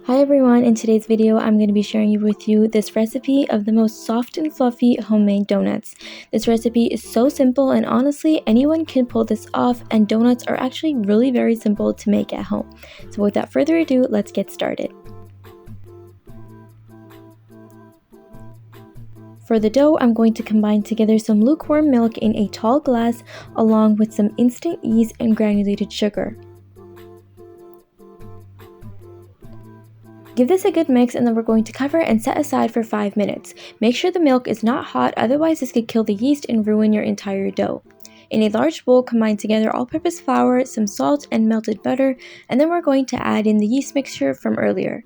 Hi everyone, in today's video I'm going to be sharing with you this recipe of the most soft and fluffy homemade donuts. This recipe is so simple and honestly anyone can pull this off, and donuts are actually really very simple to make at home. So without further ado, let's get started. For the dough, I'm going to combine together some lukewarm milk in a tall glass along with some instant yeast and granulated sugar. Give this a good mix and then we're going to cover and set aside for 5 minutes. Make sure the milk is not hot, otherwise this could kill the yeast and ruin your entire dough. In a large bowl, combine together all-purpose flour, some salt, and melted butter, and then we're going to add in the yeast mixture from earlier.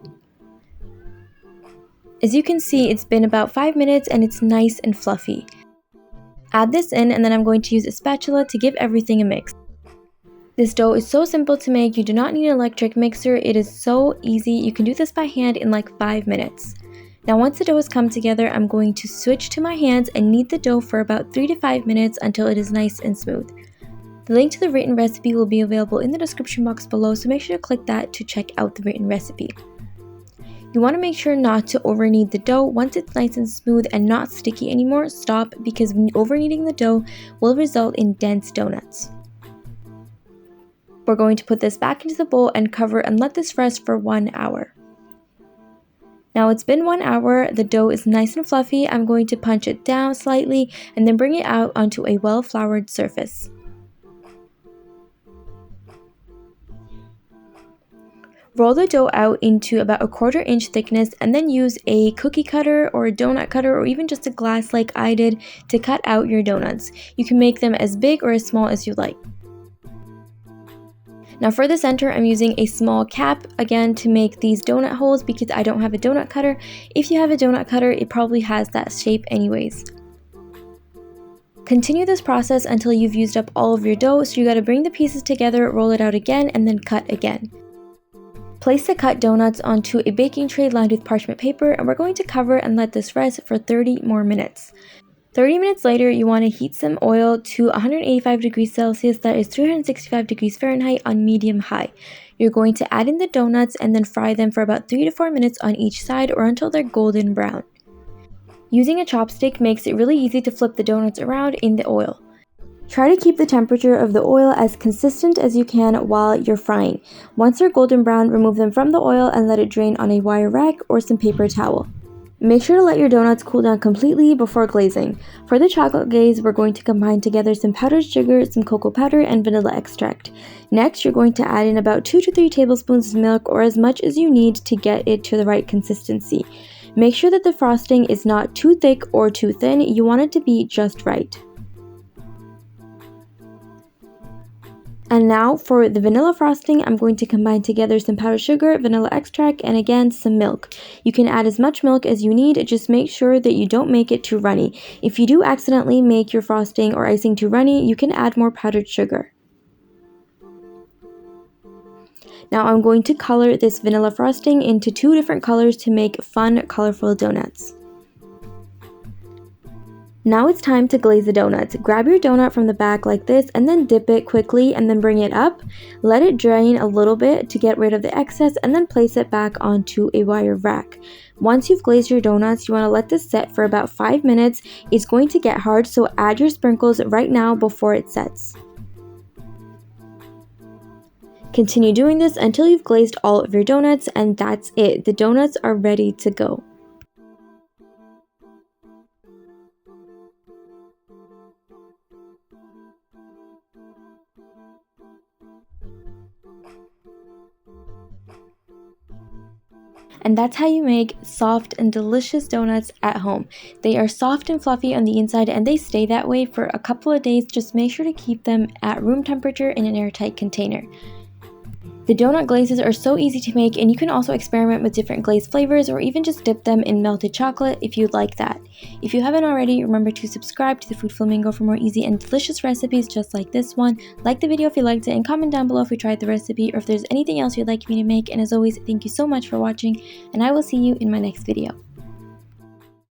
As you can see, it's been about 5 minutes and it's nice and fluffy. Add this in and then I'm going to use a spatula to give everything a mix. This dough is so simple to make, you do not need an electric mixer, it is so easy, you can do this by hand in like 5 minutes. Now once the dough has come together, I'm going to switch to my hands and knead the dough for about 3 to 5 minutes until it is nice and smooth. The link to the written recipe will be available in the description box below, so make sure to click that to check out the written recipe. You want to make sure not to over knead the dough. Once it's nice and smooth and not sticky anymore, stop, because over kneading the dough will result in dense donuts. We're going to put this back into the bowl and cover and let this rest for 1 hour. Now it's been 1 hour, the dough is nice and fluffy. I'm going to punch it down slightly and then bring it out onto a well-floured surface. Roll the dough out into about a 1/4 inch thickness and then use a cookie cutter or a donut cutter or even just a glass like I did to cut out your donuts. You can make them as big or as small as you like. Now for the center, I'm using a small cap again to make these donut holes because I don't have a donut cutter. If you have a donut cutter, it probably has that shape anyways. Continue this process until you've used up all of your dough, so you got to bring the pieces together, roll it out again, and then cut again. Place the cut donuts onto a baking tray lined with parchment paper, and we're going to cover and let this rest for 30 more minutes. 30 minutes later, you want to heat some oil to 185 degrees Celsius, that is 365 degrees Fahrenheit on medium high. You're going to add in the donuts and then fry them for about 3 to 4 minutes on each side or until they're golden brown. Using a chopstick makes it really easy to flip the donuts around in the oil. Try to keep the temperature of the oil as consistent as you can while you're frying. Once they're golden brown, remove them from the oil and let it drain on a wire rack or some paper towel. Make sure to let your donuts cool down completely before glazing. For the chocolate glaze, we're going to combine together some powdered sugar, some cocoa powder, and vanilla extract. Next, you're going to add in about 2 to 3 tablespoons of milk, or as much as you need to get it to the right consistency. Make sure that the frosting is not too thick or too thin, you want it to be just right. And now for the vanilla frosting, I'm going to combine together some powdered sugar, vanilla extract, and again some milk. You can add as much milk as you need, just make sure that you don't make it too runny. If you do accidentally make your frosting or icing too runny, you can add more powdered sugar. Now I'm going to color this vanilla frosting into 2 different colors to make fun, colorful donuts. Now it's time to glaze the donuts. Grab your donut from the back like this and then dip it quickly and then bring it up. Let it drain a little bit to get rid of the excess and then place it back onto a wire rack. Once you've glazed your donuts, you want to let this set for about 5 minutes. It's going to get hard, so add your sprinkles right now before it sets. Continue doing this until you've glazed all of your donuts, and that's it. The donuts are ready to go. And that's how you make soft and delicious donuts at home. They are soft and fluffy on the inside and they stay that way for a couple of days. Just make sure to keep them at room temperature in an airtight container. The donut glazes are so easy to make, and you can also experiment with different glaze flavors or even just dip them in melted chocolate if you'd like that. If you haven't already, remember to subscribe to the Food Flamingo for more easy and delicious recipes just like this one. Like the video if you liked it, and comment down below if you tried the recipe or if there's anything else you'd like me to make. And as always, thank you so much for watching, and I will see you in my next video.